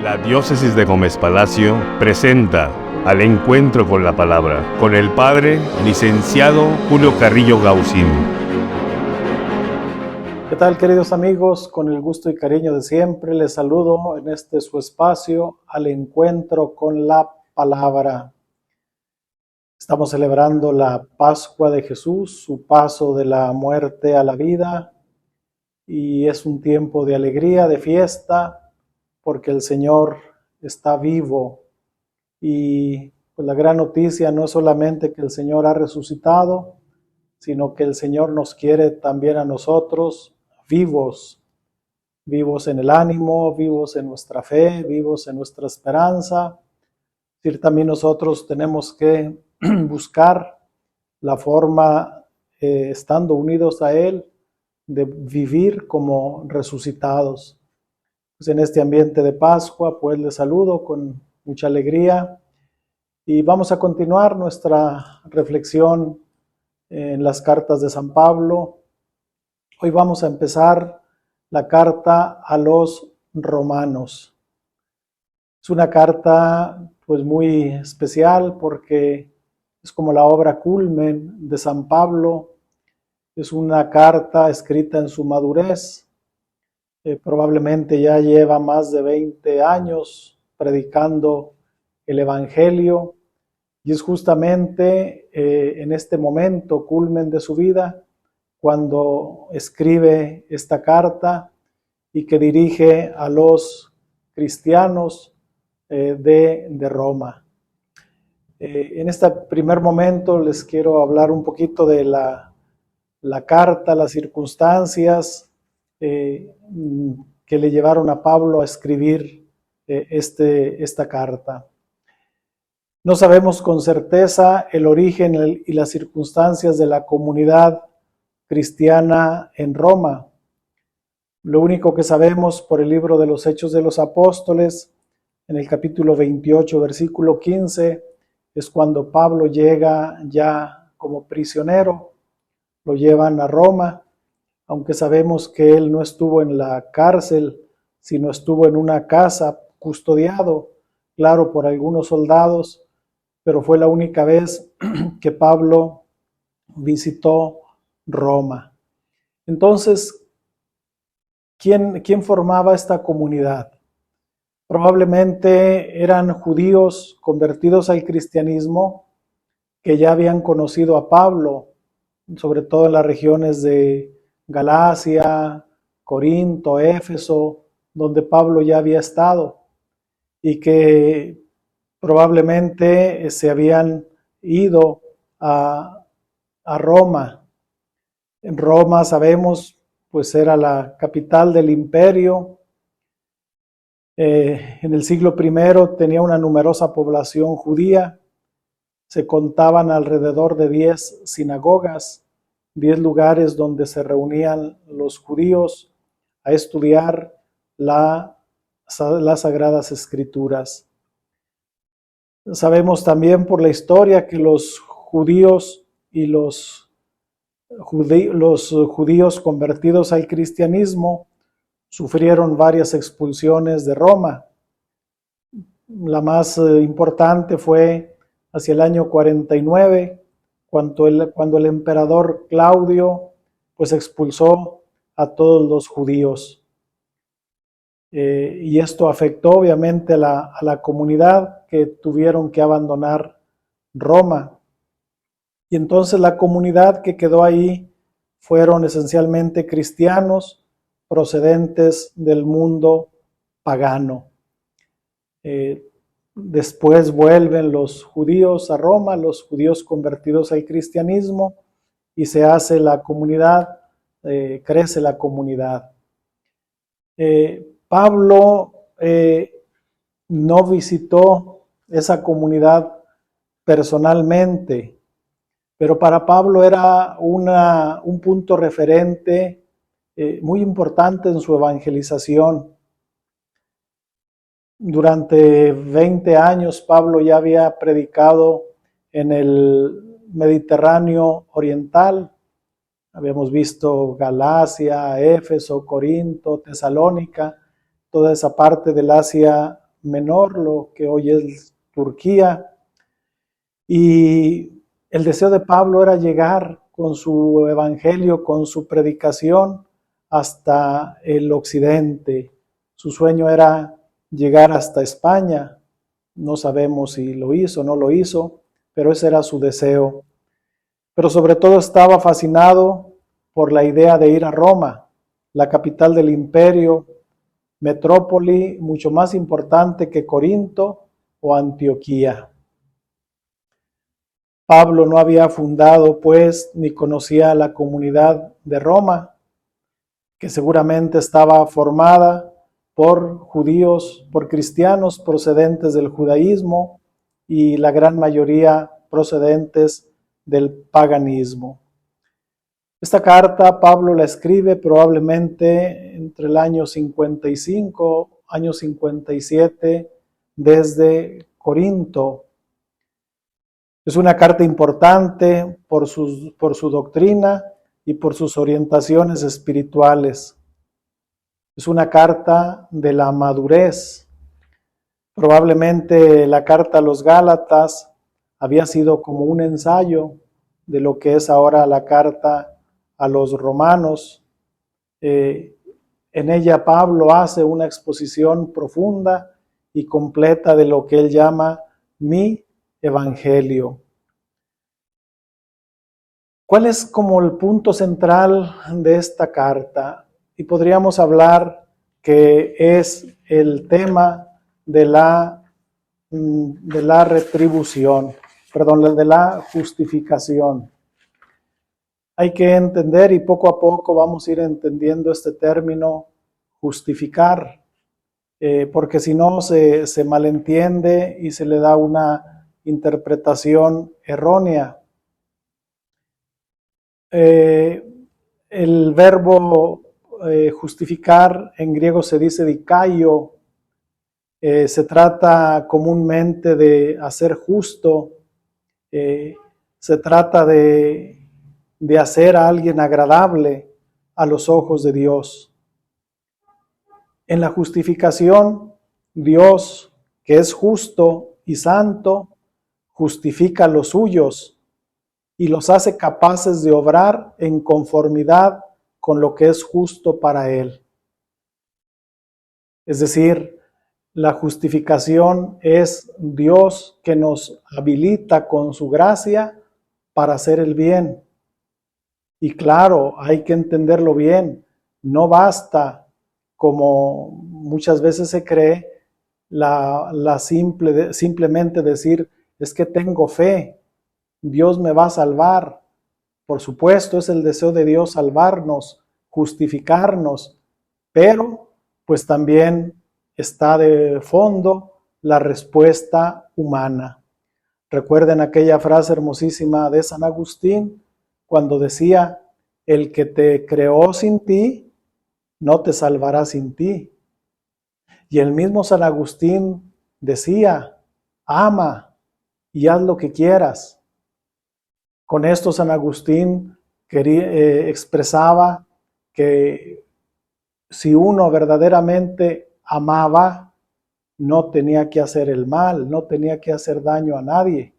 La Diócesis de Gómez Palacio presenta Al Encuentro con la Palabra, con el Padre Licenciado Julio Carrillo Gaucín. ¿Qué tal, queridos amigos? Con el gusto y cariño de siempre les saludo en este su espacio, Al Encuentro con la Palabra. Estamos celebrando la Pascua de Jesús, su paso de la muerte a la vida, y es un tiempo de alegría, de fiesta, porque el Señor está vivo. Y pues la gran noticia no es solamente que el Señor ha resucitado, sino que el Señor nos quiere también a nosotros vivos, vivos en el ánimo, vivos en nuestra fe, vivos en nuestra esperanza. Es decir, también nosotros tenemos que buscar la forma, estando unidos a Él, de vivir como resucitados. Pues en este ambiente de Pascua, pues les saludo con mucha alegría y vamos a continuar nuestra reflexión en las cartas de San Pablo. Hoy vamos a empezar la carta a los romanos. Es una carta pues muy especial porque es como la obra culmen de San Pablo. Es una carta escrita en su madurez. Probablemente ya lleva más de 20 años predicando el Evangelio y es justamente en este momento culmen de su vida cuando escribe esta carta y que dirige a los cristianos de Roma. En este primer momento les quiero hablar un poquito de la carta, las circunstancias que le llevaron a Pablo a escribir esta carta. No sabemos con certeza el origen y las circunstancias de la comunidad cristiana en Roma. Lo único que sabemos por el libro de los Hechos de los Apóstoles, en el capítulo 28, versículo 15, es cuando Pablo llega ya como prisionero, lo llevan a Roma, aunque sabemos que él no estuvo en la cárcel, sino estuvo en una casa custodiado, claro, por algunos soldados, pero fue la única vez que Pablo visitó Roma. Entonces, ¿quién formaba esta comunidad? Probablemente eran judíos convertidos al cristianismo que ya habían conocido a Pablo, sobre todo en las regiones de Galacia, Corinto, Éfeso, donde Pablo ya había estado, y que probablemente se habían ido a Roma. En Roma, sabemos, pues era la capital del imperio. En el siglo I tenía una numerosa población judía. Se contaban alrededor de 10 sinagogas, 10 lugares donde se reunían los judíos a estudiar las Sagradas Escrituras. Sabemos también por la historia que los judíos y los judíos convertidos al cristianismo sufrieron varias expulsiones de Roma. La más importante fue hacia el año 49, cuando el emperador Claudio pues expulsó a todos los judíos. Y esto afectó obviamente a la comunidad, que tuvieron que abandonar Roma. Y entonces la comunidad que quedó ahí fueron esencialmente cristianos procedentes del mundo pagano. Después vuelven los judíos a Roma, los judíos convertidos al cristianismo, y se hace la comunidad, crece la comunidad. Pablo no visitó esa comunidad personalmente, pero para Pablo era un punto referente muy importante en su evangelización. Durante 20 años Pablo ya había predicado en el Mediterráneo oriental. Habíamos visto Galacia, Éfeso, Corinto, Tesalónica, toda esa parte del Asia Menor, lo que hoy es Turquía. Y el deseo de Pablo era llegar con su evangelio, con su predicación hasta el occidente. Su sueño era llegar hasta España. No sabemos si lo hizo o no lo hizo, pero ese era su deseo. Pero sobre todo estaba fascinado por la idea de ir a Roma, la capital del imperio, metrópoli mucho más importante que Corinto o Antioquía. Pablo no había fundado, pues, ni conocía la comunidad de Roma, que seguramente estaba formada por judíos, por cristianos procedentes del judaísmo y la gran mayoría procedentes del paganismo. Esta carta Pablo la escribe probablemente entre el año 55, año 57 desde Corinto. Es una carta importante por su doctrina y por sus orientaciones espirituales. Es una carta de la madurez. Probablemente la carta a los Gálatas había sido como un ensayo de lo que es ahora la carta a los romanos. En ella Pablo hace una exposición profunda y completa de lo que él llama mi evangelio. ¿Cuál es como el punto central de esta carta? Y podríamos hablar que es el tema de la retribución, de la justificación. Hay que entender, y poco a poco vamos a ir entendiendo este término justificar, porque si no se malentiende y se le da una interpretación errónea. El verbo justificar en griego se dice dikaio, se trata comúnmente de hacer justo, se trata de hacer a alguien agradable a los ojos de Dios. En la justificación, Dios, que es justo y santo, justifica a los suyos y los hace capaces de obrar en conformidad con lo que es justo para Él. Es decir, la justificación es Dios que nos habilita con su gracia para hacer el bien. Y claro, hay que entenderlo bien, no basta, como muchas veces se cree, simplemente decir, es que tengo fe, Dios me va a salvar. Por supuesto, es el deseo de Dios salvarnos, justificarnos, pero pues también está de fondo la respuesta humana. Recuerden aquella frase hermosísima de San Agustín, cuando decía, el que te creó sin ti, no te salvará sin ti. Y el mismo San Agustín decía, ama y haz lo que quieras. Con esto San Agustín expresaba que si uno verdaderamente amaba, no tenía que hacer el mal, no tenía que hacer daño a nadie.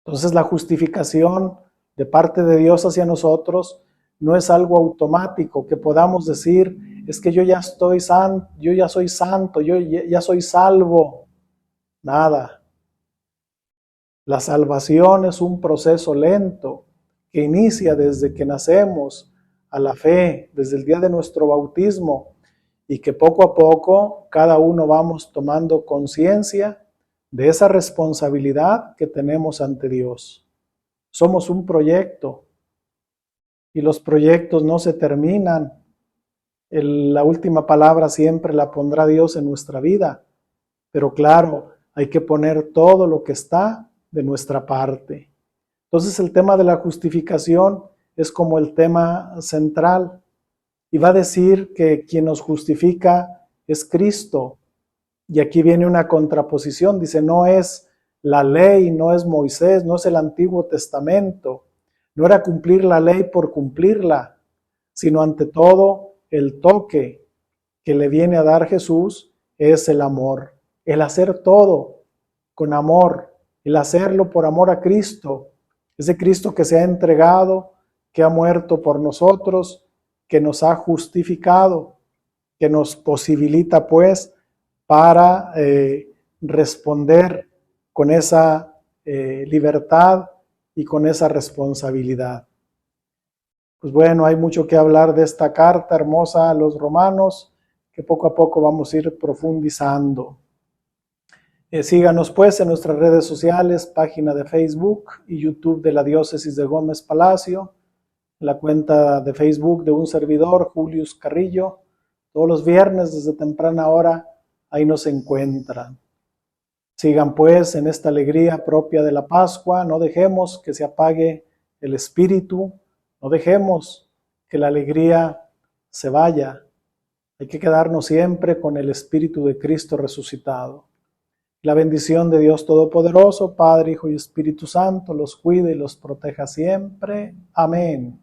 Entonces la justificación de parte de Dios hacia nosotros no es algo automático que podamos decir, es que yo ya soy santo, yo ya soy salvo. Nada. La salvación es un proceso lento que inicia desde que nacemos a la fe, desde el día de nuestro bautismo, y que poco a poco cada uno vamos tomando conciencia de esa responsabilidad que tenemos ante Dios. Somos un proyecto y los proyectos no se terminan. La última palabra siempre la pondrá Dios en nuestra vida, pero claro, hay que poner todo lo que está de nuestra parte. Entonces el tema de la justificación es como el tema central y va a decir que quien nos justifica es Cristo. Y aquí viene una contraposición, dice, no es la ley, no es Moisés, no es el Antiguo Testamento, no era cumplir la ley por cumplirla, sino ante todo el toque que le viene a dar Jesús es el amor, el hacer todo con amor, el hacerlo por amor a Cristo, ese Cristo que se ha entregado, que ha muerto por nosotros, que nos ha justificado, que nos posibilita pues para responder con esa libertad y con esa responsabilidad. Pues bueno, hay mucho que hablar de esta carta hermosa a los romanos, que poco a poco vamos a ir profundizando. Síganos pues en nuestras redes sociales, página de Facebook y YouTube de la Diócesis de Gómez Palacio, la cuenta de Facebook de un servidor, Julius Carrillo. Todos los viernes desde temprana hora ahí nos encuentran. Sigan pues en esta alegría propia de la Pascua, no dejemos que se apague el espíritu, no dejemos que la alegría se vaya. Hay que quedarnos siempre con el Espíritu de Cristo resucitado. La bendición de Dios Todopoderoso, Padre, Hijo y Espíritu Santo, los cuide y los proteja siempre. Amén.